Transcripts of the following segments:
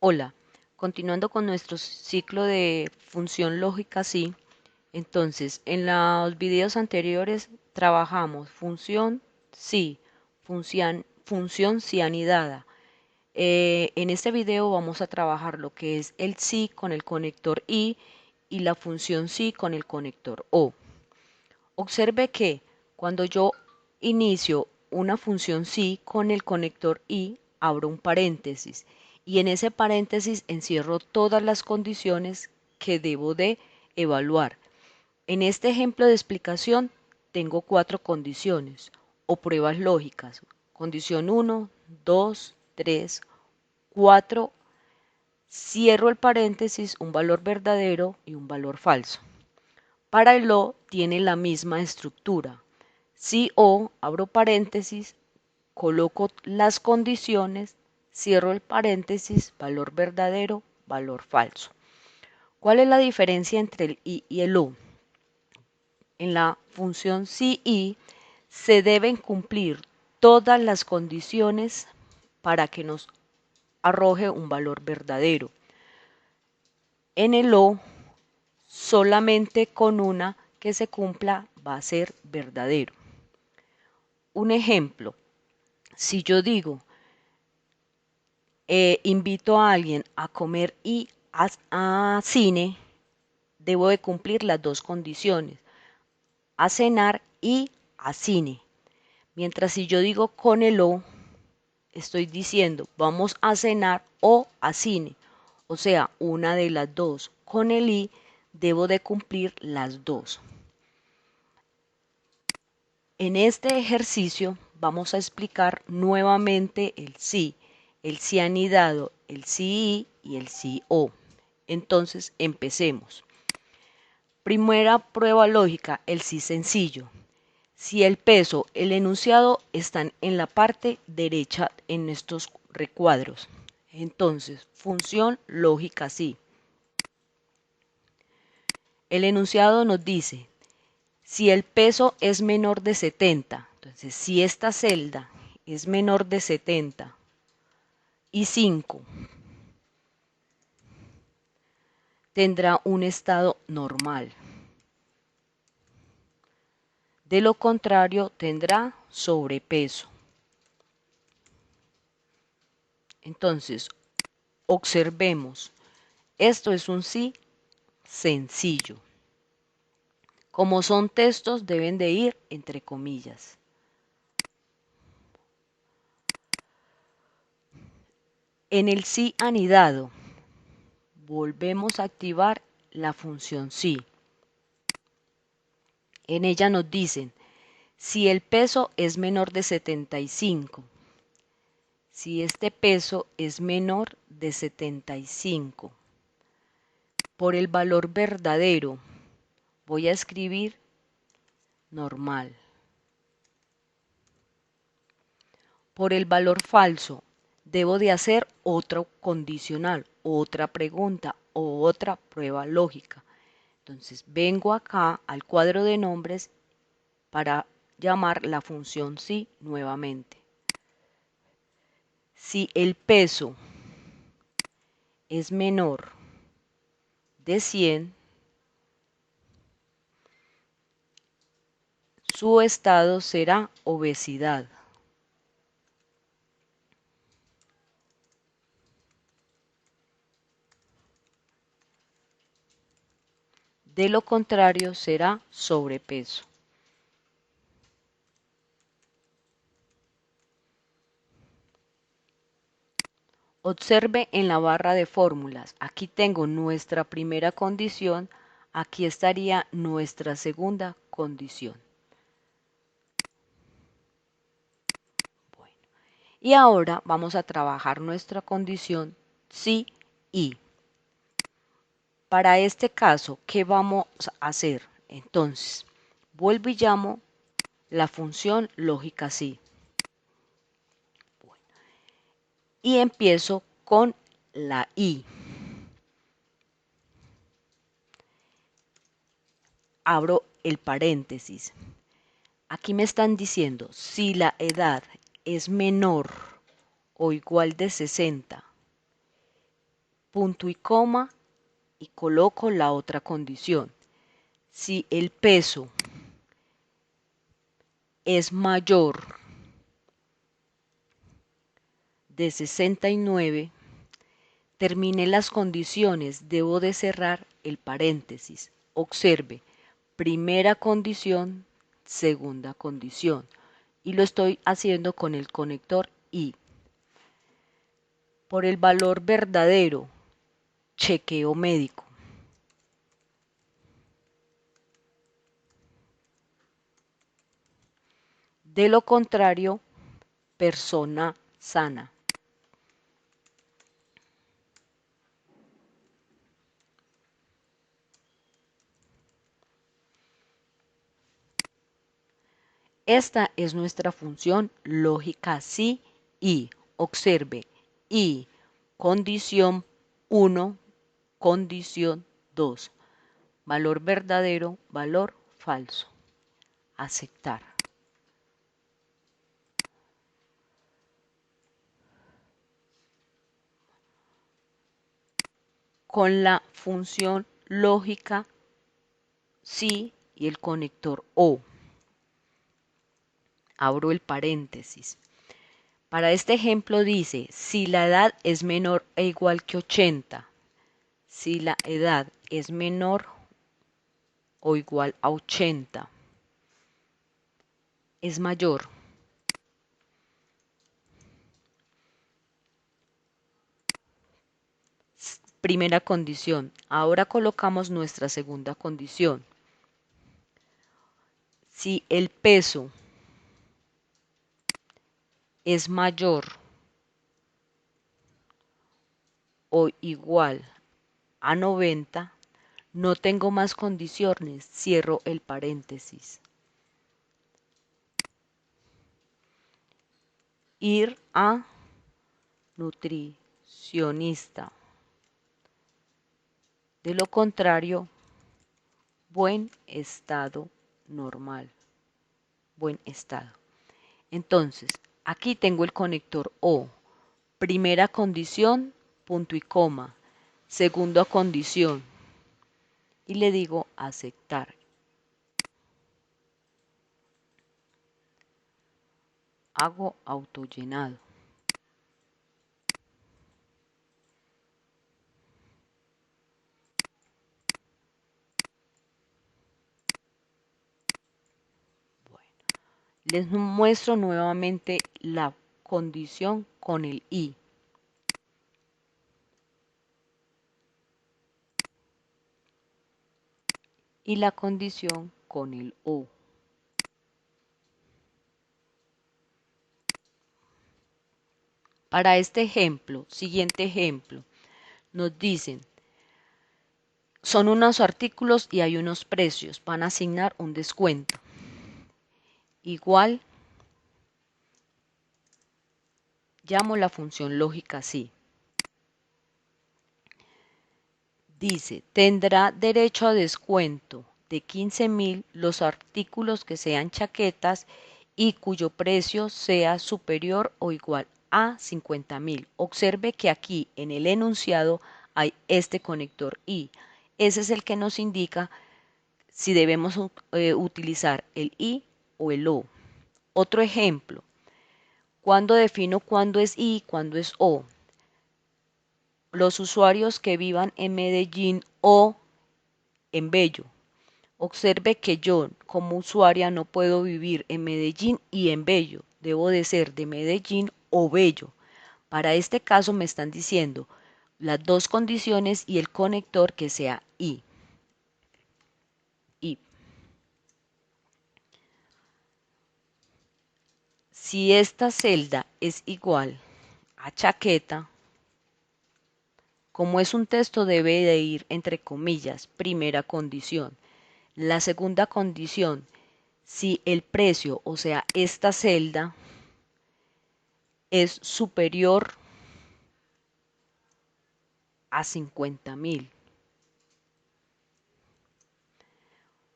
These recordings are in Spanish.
Hola, continuando con nuestro ciclo de función lógica sí, entonces en los videos anteriores trabajamos función sí, función sí anidada. En este video vamos a trabajar lo que es el sí con el conector y la función sí con el conector o. Observe que cuando yo inicio una función sí con el conector y, abro un paréntesis y en ese paréntesis encierro todas las condiciones que debo de evaluar. En este ejemplo de explicación tengo cuatro condiciones o pruebas lógicas. Condición 1, 2, 3, 4. Cierro el paréntesis, un valor verdadero y un valor falso. Para el o tiene la misma estructura. Si o, abro paréntesis, coloco las condiciones, cierro el paréntesis, valor verdadero, valor falso. ¿Cuál es la diferencia entre el i y el o? En la función si y se deben cumplir todas las condiciones para que nos arroje un valor verdadero. En el o, solamente con una que se cumpla va a ser verdadero. Un ejemplo, si yo digo, invito a alguien a comer y a cine, debo de cumplir las dos condiciones, a cenar y a cine. Mientras si yo digo con el o, estoy diciendo vamos a cenar o a cine, o sea, una de las dos. Con el i debo de cumplir las dos. En este ejercicio vamos a explicar nuevamente el sí anidado, el sí y el sí o. Entonces empecemos. Primera prueba lógica, el sí sencillo. Si el peso, el enunciado están en la parte derecha en estos recuadros. Entonces, función lógica sí. El enunciado nos dice, si el peso es menor de 70, entonces si esta celda es menor de 70 y 5, tendrá un estado normal. De lo contrario, tendrá sobrepeso. Entonces, observemos, esto es un sí sencillo. Como son textos, deben de ir entre comillas. En el sí anidado, volvemos a activar la función sí. En ella nos dicen, si el peso es menor de 75, si este peso es menor de 75, por el valor verdadero voy a escribir normal. Por el valor falso debo de hacer otro condicional, otra pregunta o otra prueba lógica. Entonces vengo acá al cuadro de nombres para llamar la función sí nuevamente. Si el peso es menor de 100, su estado será obesidad. De lo contrario será sobrepeso. Observe en la barra de fórmulas, aquí tengo nuestra primera condición, aquí estaría nuestra segunda condición. Bueno, y ahora vamos a trabajar nuestra condición sí y. Para este caso, ¿qué vamos a hacer? Entonces, vuelvo y llamo la función lógica sí. Bueno, y empiezo con la i. Abro el paréntesis. Aquí me están diciendo, si la edad es menor o igual de 60 punto y coma y coloco la otra condición. Si el peso es mayor de 69, terminé las condiciones, debo de cerrar el paréntesis. Observe, primera condición, segunda condición. Y lo estoy haciendo con el conector I. Por el valor verdadero, chequeo médico. De lo contrario, persona sana. Esta es nuestra función lógica sí y. Observe, y condición 1, condición 2. Valor verdadero, valor falso. Aceptar. Con la función lógica sí y el conector O. Abro el paréntesis. Para este ejemplo dice, si la edad es menor e igual que 80, si la edad es menor o igual a 80, es mayor. Primera condición. Ahora colocamos nuestra segunda condición. Si el peso es mayor o igual a 90, no tengo más condiciones, cierro el paréntesis. Ir a nutricionista. De lo contrario, buen estado normal. Buen estado. Entonces, aquí tengo el conector O. Primera condición, punto y coma. Segunda condición. Y le digo aceptar. Hago autollenado. Bueno, les muestro nuevamente la condición con el I. Y la condición con el O. Para este ejemplo, siguiente ejemplo, nos dicen, son unos artículos y hay unos precios, van a asignar un descuento. Igual, llamo la función lógica así. Dice, tendrá derecho a descuento de 15.000 los artículos que sean chaquetas y cuyo precio sea superior o igual a 50.000. Observe que aquí en el enunciado hay este conector I. Ese es el que nos indica si debemos utilizar el I o el O. Otro ejemplo, ¿cuándo defino cuándo es I y cuándo es O? Los usuarios que vivan en Medellín o en Bello. Observe que yo como usuaria no puedo vivir en Medellín y en Bello. Debo de ser de Medellín o Bello. Para este caso me están diciendo las dos condiciones y el conector que sea I. I. Si esta celda es igual a chaqueta, como es un texto debe de ir entre comillas, primera condición. La segunda condición, si el precio, o sea, esta celda, es superior a 50.000.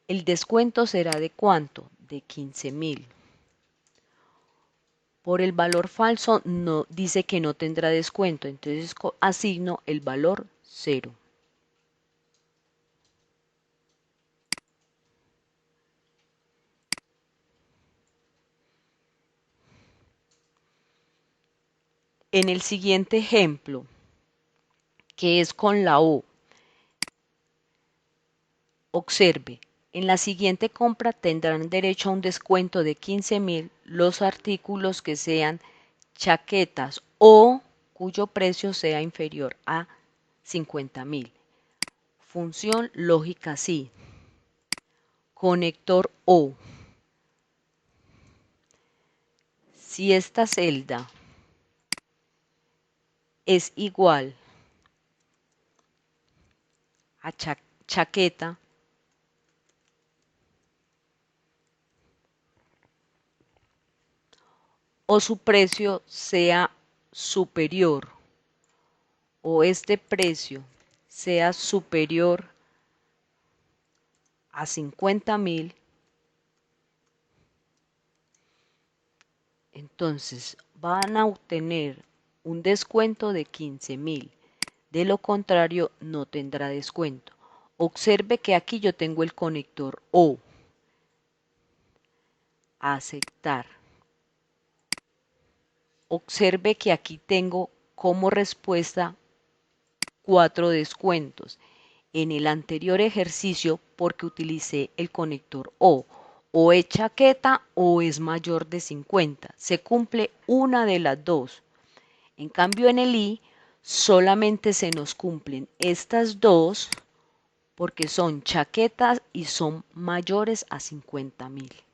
El descuento será de ¿cuánto? De 15.000. Por el valor falso no dice que no tendrá descuento, entonces asigno el valor 0. En el siguiente ejemplo, que es con la O, observe, en la siguiente compra tendrán derecho a un descuento de 15.000 los artículos que sean chaquetas o cuyo precio sea inferior a 50.000. Función lógica sí. Conector O. Si esta celda es igual a chaqueta, o su precio sea superior, o este precio sea superior a 50.000, entonces van a obtener un descuento de 15.000. De lo contrario, no tendrá descuento. Observe que aquí yo tengo el conector O. Aceptar. Observe que aquí tengo como respuesta 4 descuentos. En el anterior ejercicio, porque utilicé el conector o es chaqueta o es mayor de 50. Se cumple una de las dos. En cambio, en el I solamente se nos cumplen estas dos porque son chaquetas y son mayores a 50.000.